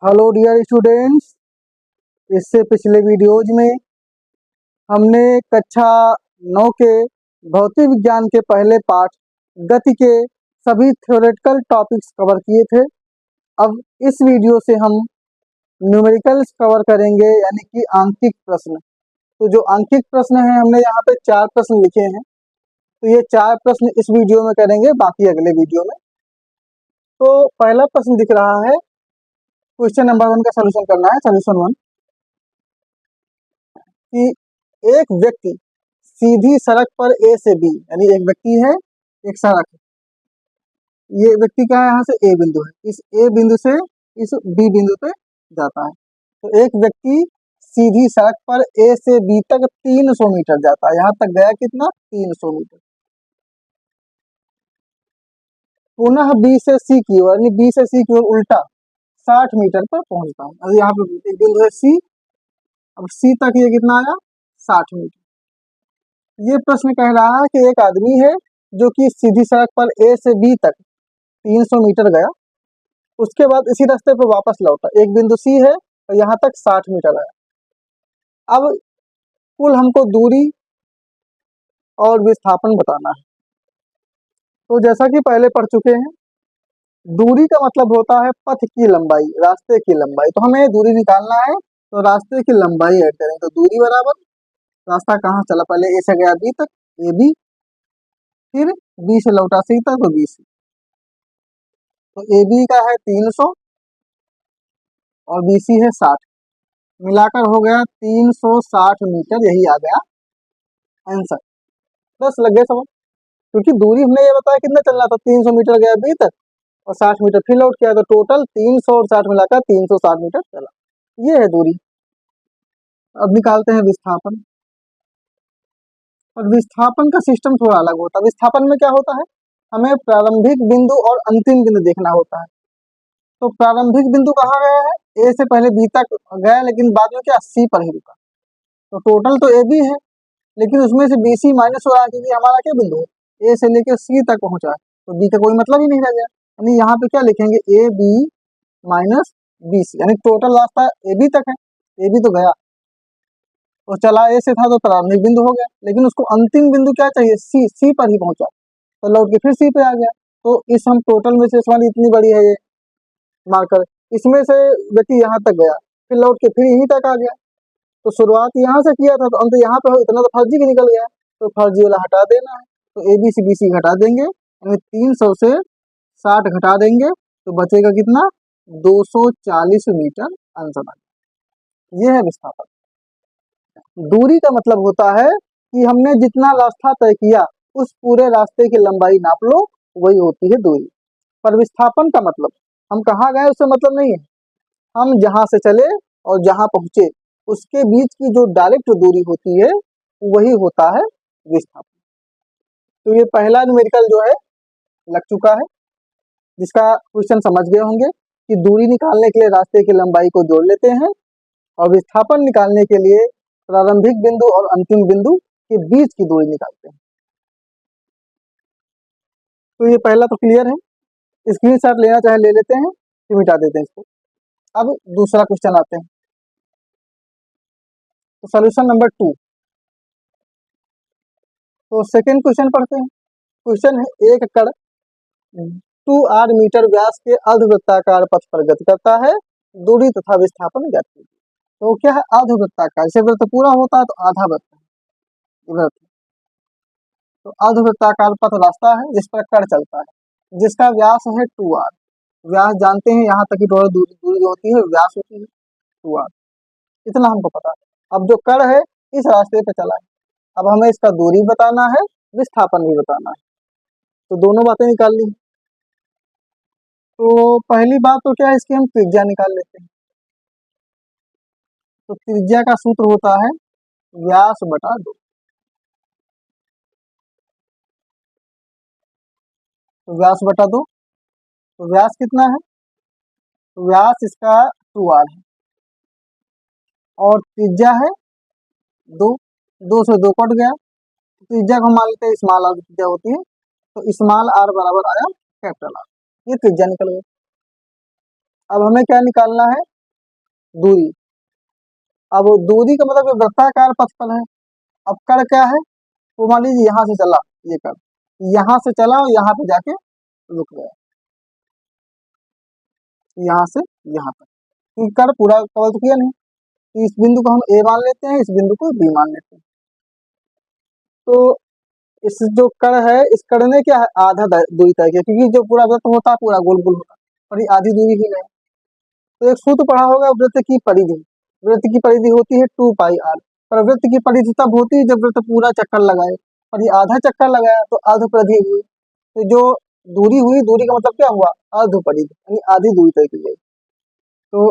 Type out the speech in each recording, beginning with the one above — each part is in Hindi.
Hello dear students. इससे पिछले वीडियोज में हमने कक्षा 9 के भौतिक विज्ञान के पहले पाठ गति के सभी थ्योरेटिकल टॉपिक्स कवर किए थे। अब इस वीडियो से हम न्यूमेरिकल्स कवर करेंगे, यानी कि आंकिक प्रश्न। तो जो आंकिक प्रश्न हैं, हमने यहाँ पे 4 प्रश्न लिखे हैं। तो ये 4 प्रश्न इस वीडियो में करेंगे, बाकी अगले वीडियो में। तो पहला प्रश्न दिख रहा है, क्वेश्चन नंबर 1 का सोल्यूशन करना है। सोल्यूशन 1 कि एक व्यक्ति सीधी सड़क पर ए से बी, यानी एक व्यक्ति है, एक सड़क है, ये व्यक्ति क्या है, यहाँ से ए बिंदु है, इस ए बिंदु से इस बी बिंदु पे जाता है। तो एक व्यक्ति सीधी सड़क पर ए से बी तक 300 मीटर जाता है। यहाँ तक गया कितना? 300 मीटर। पुनः बी से सी की ओर, यानी बी से सी की ओर उल्टा 60 मीटर पर पहुंचता है। अब यहाँ पे एक बिंदु है सी, अब सी तक ये कितना आया? 60 मीटर। ये प्रश्न कह रहा है कि एक आदमी है जो कि सीधी सड़क पर ए से बी तक 300 मीटर गया, उसके बाद इसी रास्ते पर वापस लौटा। एक बिंदु सी है और यहाँ तक 60 मीटर आया। अब कुल हमको दूरी और विस्थापन बताना है। तो जैसा कि पहले पढ़ चुके हैं, दूरी का मतलब होता है पथ की लंबाई, रास्ते की लंबाई। तो हमें दूरी निकालना है, तो रास्ते की लंबाई ऐड करें। तो दूरी बराबर रास्ता कहाँ चला, पहले ए से गया बी तक, ए बी, फिर बी से लौटा सी तक, तो बी सी। तो ए बी का है 300 और बी सी है 60, मिलाकर हो गया 360 मीटर। यही आ गया आंसर। बस लग गए समझ, क्योंकि दूरी हमने ये बताया कितना चलना था, 300 मीटर गया बी तक और 60 मीटर फिर लौट किया, तो टोटल 300 और 60 मिलाकर 360 मीटर चला। ये है दूरी। अब निकालते हैं विस्थापन। और विस्थापन का सिस्टम थोड़ा अलग होता है। विस्थापन में क्या होता है, हमें प्रारंभिक बिंदु और अंतिम बिंदु देखना होता है। तो प्रारंभिक बिंदु कहाँ गया है? ए से पहले बी तक गया, लेकिन बाद में क्या, सी पर ही रुका। तो टोटल तो ए बी है, लेकिन उसमें से बी सी माइनस हो रहा है, क्योंकि हमारा क्या बिंदु है, ए से लेकर सी तक पहुंचा है, तो बी का कोई मतलब ही नहीं रह गया। यानी यहाँ पे क्या लिखेंगे, A B minus B C, यानी टोटल रास्ता ए बी तक है। ए बी तो गया और चला ए से था, तो प्रारंभिक बिंदु हो गया, लेकिन उसको अंतिम बिंदु क्या चाहिए, सी, सी पर ही पहुंचा, तो लौट के फिर सी पे आ गया। तो इस हम टोटल में से वाली इतनी बड़ी है ये मार्कर, इसमें से व्यक्ति यहाँ तक गया, फिर लौट के फिर यहीं तक आ गया। तो शुरुआत यहाँ से किया था, तो अंत यहाँ पे हो, इतना तो फर्जी भी निकल गया। तो फर्जी वाला हटा देना है। तो ए बी सी घटा देंगे, यानी 300 से 60 घटा देंगे, तो बचेगा कितना, 240 मीटर आंसर। ये है विस्थापन। दूरी का मतलब होता है कि हमने जितना रास्ता तय किया उस पूरे रास्ते की लंबाई नाप लो, वही होती है दूरी। पर विस्थापन का मतलब हम कहाँ गए उससे मतलब नहीं है, हम जहां से चले और जहां पहुंचे उसके बीच की जो डायरेक्ट दूरी होती है वही होता है विस्थापन। तो ये पहला न्यूमेरिकल जो है लग चुका है, जिसका क्वेश्चन समझ गए होंगे कि दूरी निकालने के लिए रास्ते की लंबाई को जोड़ लेते हैं और विस्थापन निकालने के लिए प्रारंभिक बिंदु और अंतिम बिंदु के बीच की दूरी निकालते हैं। तो ये पहला तो क्लियर है, स्क्रीनशॉट लेना चाहे ले लेते हैं, फिर मिटा देते हैं इसको। अब दूसरा क्वेश्चन आते हैं। तो सोल्यूशन नंबर 2। तो सेकेंड क्वेश्चन पढ़ते हैं। क्वेश्चन है, एक कण 2r मीटर व्यास के अर्धवृत्ताकार पथ पर गति करता है, दूरी तथा विस्थापन ज्ञात कीजिए। तो क्या है अर्धवृत्ताकार, जैसे वृत्त पूरा होता है तो आधा वृत्त है वृत्त। तो अर्धवृत्ताकार पथ रास्ता है जिस पर कण चलता है, जिसका व्यास है 2r। व्यास जानते हैं, यहाँ तक की टोटल दूरी जो होती है व्यास होती है 2r, इतना हमको पता है। अब जो कण है इस रास्ते पे चला है, अब हमें इसका दूरी बताना है, विस्थापन भी बताना है। तो दोनों बातें निकाल ली। तो पहली बात तो क्या है, इसकी हम त्रिज्या निकाल लेते हैं। तो त्रिज्या का सूत्र होता है व्यास बटा 2। तो व्यास बटा 2, तो व्यास कितना है, तो व्यास इसका 2r है और त्रिज्या है 2, 2 से 2 कट गया, त्रिज्या को मान लेते हैं स्मॉल आर त्रिज्या होती है, तो स्मॉल आर बराबर आया कैपिटल आर। ये त्रिज्या निकल गई। अब हमें क्या निकालना है, दूरी। अब दूरी का मतलब ये वृत्ताकार पथफल है। अब कण क्या है, तो मान लीजिए यहाँ से चला, ये कण यहाँ से चला और यहाँ पे जाके रुक गया, यहाँ से यहाँ तक, क्योंकि कण पूरा कवर तो किया नहीं। तो इस बिंदु को हम ए मान लेते हैं, इस बिंदु को बी मान लेते हैं। तो इस जो कण है, इस कण ने क्या है, आधा दूरी तय किया, क्योंकि जो पूरा वृत्त होता है पूरा गोल गोल होता है, और ये आधी दूरी ही है। तो एक सूत्र पढ़ा होगा, वृत्त की परिधि। वृत्त की परिधि होती है 2πr। पर वृत्त की परिधि तब होती है जब वृत्त पूरा चक्कर लगाए, और ये आधा चक्कर लगाया तो अर्ध परिधि हुई। तो जो दूरी हुई, दूरी का मतलब क्या हुआ, अर्ध परिधि, यानी आधी दूरी तय की गई। तो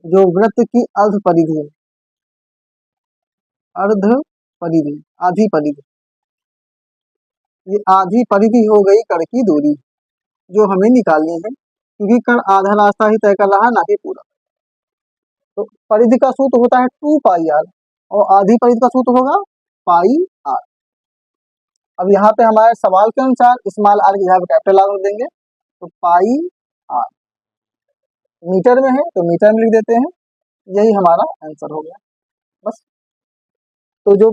जो वृत्त की अर्ध परिधि है, अर्ध परिधि, आधी परिधि, ये आधी परिधि हो गई कण की दूरी, जो हमें निकालनी है, क्योंकि कण आधा रास्ता ही तय कर रहा है, ना कि पूरा। तो परिधि का सूत्र होता है 2πr, और आधी परिधि का सूत्र होगा πr। अब यहाँ पे हमारे सवाल के अनुसार स्मॉल आर की जगह पे कैपिटल आर देंगे, तो πr मीटर में है तो मीटर में लिख देते हैं, यही हमारा आंसर हो गया बस। तो जो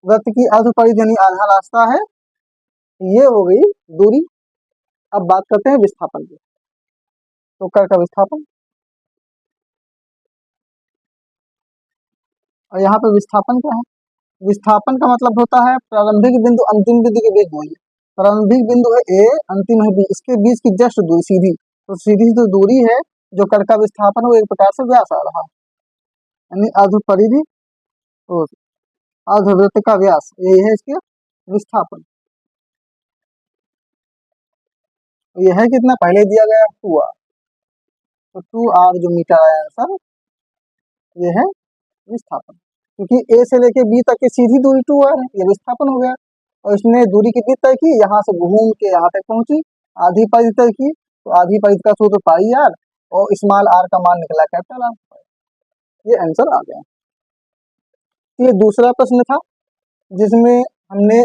वृत्त की अर्ध परिधि यानी आधा रास्ता है, ये हो गई दूरी। अब बात करते हैं विस्थापन की। तो कण का विस्थापन, और यहाँ पे विस्थापन क्या है, विस्थापन का मतलब होता है प्रारंभिक बिंदु अंतिम बिंदु के बीच दूरी। प्रारंभिक बिंदु है ए, अंतिम है बी, इसके बीच की जस्ट दूरी सीधी, तो सीधी जो दूरी है जो कण का विस्थापन वो एक प्रकार से व्यास आ रहा है, यानी अर्ध परिधि और अर्धवृत्त का व्यास, यही है इसके विस्थापन। तो यह है कितना, पहले दिया गया 2r, तो 2r जो मीटर आया आंसर, ये है विस्थापन। क्योंकि ए से लेके बी तक की सीधी दूरी 2r है, ये विस्थापन हो गया। और इसने दूरी कितनी तय की, यहाँ से घूम के यहाँ तक पहुंची, आधी परिधि तय की, तो आधी परिधि का सूत्र πr, और स्मॉल r का मान निकला कैपिटल R। ये आंसर आ गया। ये दूसरा प्रश्न था जिसमें हमने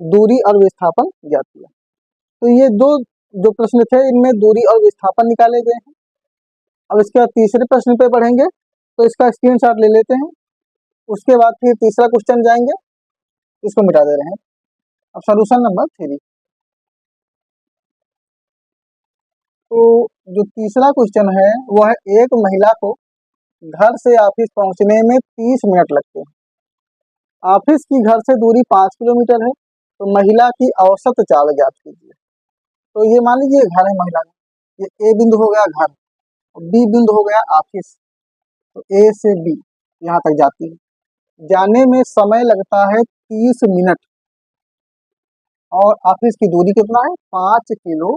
दूरी और विस्थापन ज्ञात किया। तो ये दो जो प्रश्न थे, इनमें दूरी और विस्थापन निकाले गए हैं। अब इसके बाद तीसरे प्रश्न पे बढ़ेंगे, तो इसका स्क्रीनशॉट ले लेते हैं। उसके बाद फिर तीसरा क्वेश्चन जाएंगे, इसको मिटा दे रहे हैं। अब सॉल्यूशन नंबर 3। तो जो तीसरा क्वेश्चन है वो है, एक महिला को घर से ऑफिस पहुंचने में 30 मिनट लगते हैं। ऑफिस की घर से दूरी 5 किलोमीटर है, तो महिला की औसत चाल ज्ञात कीजिए। तो ये मान लीजिए घर है महिला का, ये ए बिंदु हो गया घर, और बी बिंदु हो गया ऑफिस। तो ए से बी यहाँ तक जाती है, जाने में समय लगता है 30 मिनट, और ऑफिस की दूरी कितना है, 5 किलो।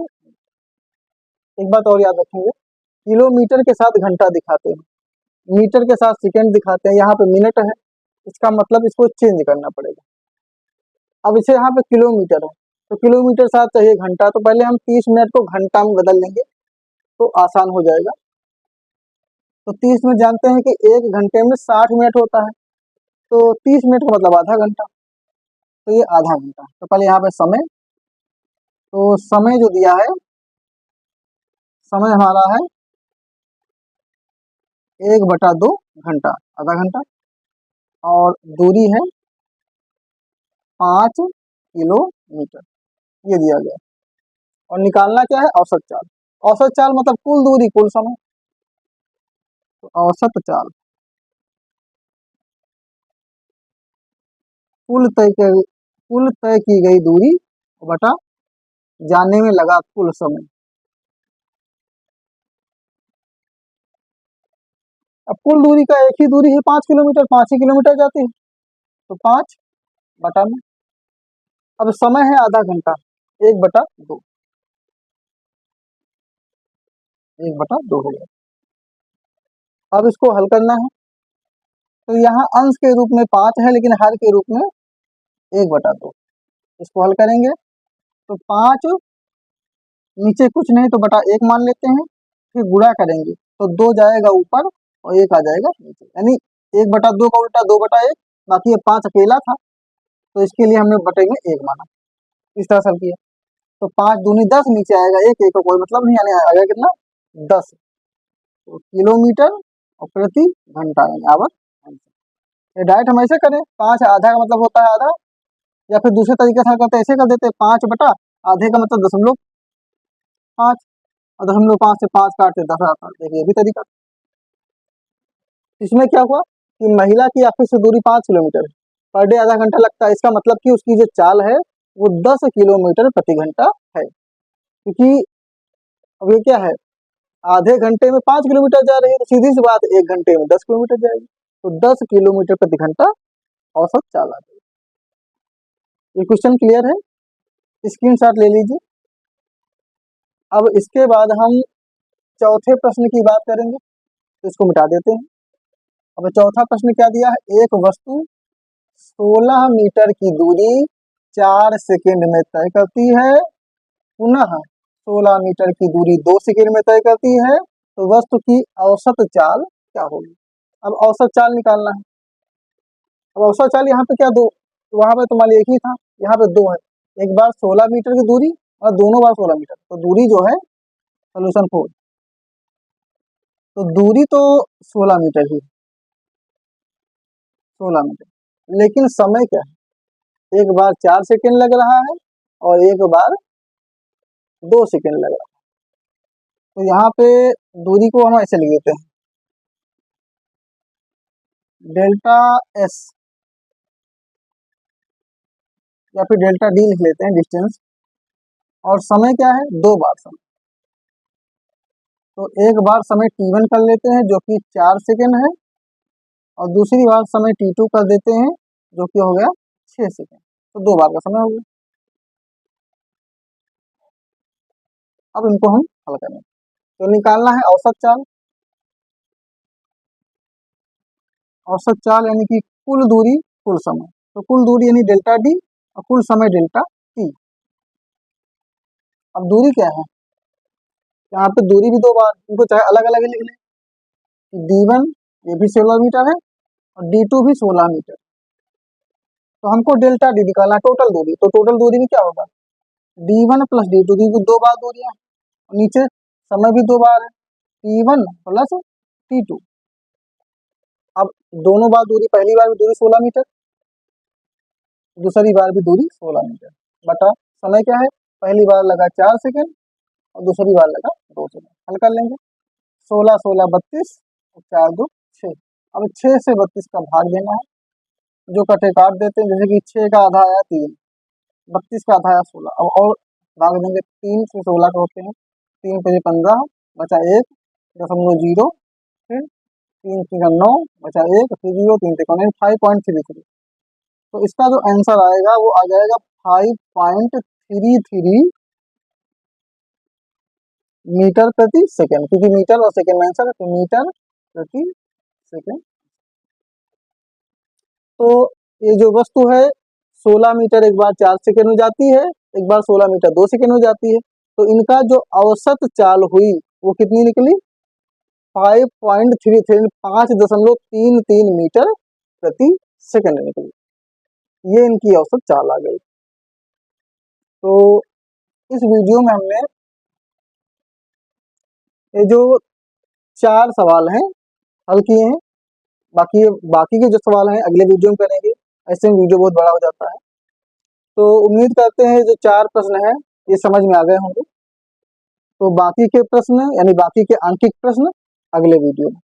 एक बात और याद रखेंगे, किलोमीटर के साथ घंटा दिखाते हैं, मीटर के साथ सेकंड दिखाते हैं, यहाँ पे मिनट है, इसका मतलब इसको चेंज करना पड़ेगा। अब इसे यहाँ पे किलोमीटर है, तो किलोमीटर साथ चाहिए घंटा, तो पहले हम 30 मिनट को घंटा में बदल लेंगे तो आसान हो जाएगा। तो 30 में जानते हैं कि एक घंटे में 60 मिनट होता है, तो 30 मिनट का मतलब आधा घंटा, तो ये आधा घंटा। तो पहले यहाँ पे समय, तो समय जो दिया है, समय हमारा है 1/2 घंटा, आधा घंटा, और दूरी है 5 किलोमीटर, ये दिया गया। और निकालना क्या है, औसत चाल। औसत चाल मतलब कुल दूरी कुल समय, तो औसत चाल कुल तय की गई दूरी बटा जाने में लगा कुल समय। अब कुल दूरी का एक ही दूरी है 5 किलोमीटर, 5 ही किलोमीटर जाती है, तो 5 बटा में। अब समय है आधा घंटा, 1/2, 1/2 हो गया। अब इसको हल करना है, तो यहाँ अंश के रूप में 5 है, लेकिन हर के रूप में 1/2। इसको हल करेंगे तो 5 नीचे कुछ नहीं तो बटा 1 मान लेते हैं, फिर गुणा करेंगे तो 2 जाएगा ऊपर और 1 आ जाएगा नीचे, यानी 1/2 का उल्टा 2/1। बाकी ये 5 अकेला था, तो इसके लिए हमने बटे में 1 माना, इस तरह से हल किया। तो 5 दूनी 10, नीचे आएगा 1, 1 का कोई मतलब नहीं, यानी आएगा कितना, 10 तो किलोमीटर और प्रति घंटा यानी आवर। ये डायरेक्ट हम ऐसे करें, 5 आधा का मतलब होता है आधा, या फिर दूसरे तरीके से करते ऐसे कर देते 5 बटा आधे का मतलब 5 और 5 से 5 काटते 10 आता। देखिए ये भी तरीका। इसमें क्या हुआ कि महिला की ऑफिस से दूरी 5 किलोमीटर है, पर डे आधा घंटा लगता है। इसका मतलब कि उसकी जो चाल है वो 10 किलोमीटर प्रति घंटा है, क्योंकि अब ये क्या है, आधे घंटे में 5 किलोमीटर जा रही है, तो सीधी सी बात 1 घंटे में 10 किलोमीटर जाएगी, तो 10 किलोमीटर प्रति घंटा औसत चाल आ गई। ये क्वेश्चन क्लियर है, स्क्रीनशॉट ले लीजिए। अब इसके बाद हम चौथे प्रश्न की बात करेंगे, तो इसको मिटा देते हैं। अब चौथा प्रश्न क्या दिया है, एक वस्तु 16 मीटर की दूरी 4 सेकंड में तय करती है, पुनः 16 मीटर की दूरी 2 सेकंड में तय करती है, तो वस्तु की औसत चाल क्या होगी। अब औसत चाल निकालना है। अब औसत चाल यहाँ पे क्या दो, वहां पे तो मान एक ही था, यहाँ पे 2 है। एक बार 16 मीटर की दूरी और दोनों बार 16 मीटर, तो दूरी जो है सोल्यूशन 4, तो दूरी तो 16 मीटर ही, 16 मीटर, लेकिन समय क्या है, एक बार 4 सेकंड लग रहा है और एक बार 2 सेकंड लग रहा है। तो यहाँ पे दूरी को हम ऐसे लिख देते हैं, डेल्टा एस या फिर डेल्टा डी लिख लेते हैं, डिस्टेंस। और समय क्या है, 2 बार समय, तो एक बार समय t1 कर लेते हैं जो कि 4 सेकंड है, और दूसरी बार समय t2 कर देते हैं जो कि हो गया 6 सेकंड, तो 2 बार का समय हो गया। अब इनको हम हल करेंगे, तो निकालना है औसत चाल। औसत चाल यानी कि कुल दूरी कुल समय, तो कुल दूरी यानी डेल्टा डी और कुल समय डेल्टा टी। अब दूरी क्या है, यहाँ पे दूरी भी 2 बार, इनको चाहे अलग अलग लिख लें, d1 ये भी 16 मीटर है और d2 भी 16 मीटर, तो हमको डेल्टा डी निकालना है, टोटल दूरी। तो टोटल दूरी में क्या होगा, d1 प्लस d2, क्योंकि 2 बार दूरी है, नीचे समय भी 2 बार है, t1 प्लस t2। अब दोनों बार दूरी, पहली बार भी दूरी 16 मीटर, दूसरी बार भी दूरी 16 मीटर, बटा समय क्या है, पहली बार लगा 4 सेकंड और दूसरी बार लगा 2 सेकंड। हल कर लेंगे, 16 16 32 और 4 2 6। अब 6 से 32 का भाग देना है, जो कटे काट देते हैं, जैसे कि 6 का आधा आया 3, 32 का आधा आया 16। अब और भाग देंगे, 3 से 16 का होते हैं, 3 पे 15 बचा 1.0, फिर 3 3 9 बचा 1, फिर 0 3 3 5.33। तो इसका जो आंसर आएगा वो आ जाएगा 5.33 मीटर प्रति सेकंड, क्योंकि मीटर और सेकंड में आंसर है, तो मीटर प्रति सेकंड। तो ये जो वस्तु है 16 मीटर एक बार 4 सेकंड में जाती है, एक बार 16 मीटर 2 सेकंड में जाती है, तो इनका जो औसत चाल हुई वो कितनी निकली, 5.33 5.33 मीटर प्रति सेकंड निकली। ये इनकी औसत चाल आ गई। तो इस वीडियो में हमने ये जो 4 सवाल हैं हल किए हैं, बाकी के जो सवाल हैं अगले वीडियो में करेंगे, ऐसे में वीडियो बहुत बड़ा हो जाता है। तो उम्मीद करते हैं जो 4 प्रश्न हैं ये समझ में आ गए होंगे। तो बाकी के प्रश्न यानी बाकी के आंकिक प्रश्न अगले वीडियो में।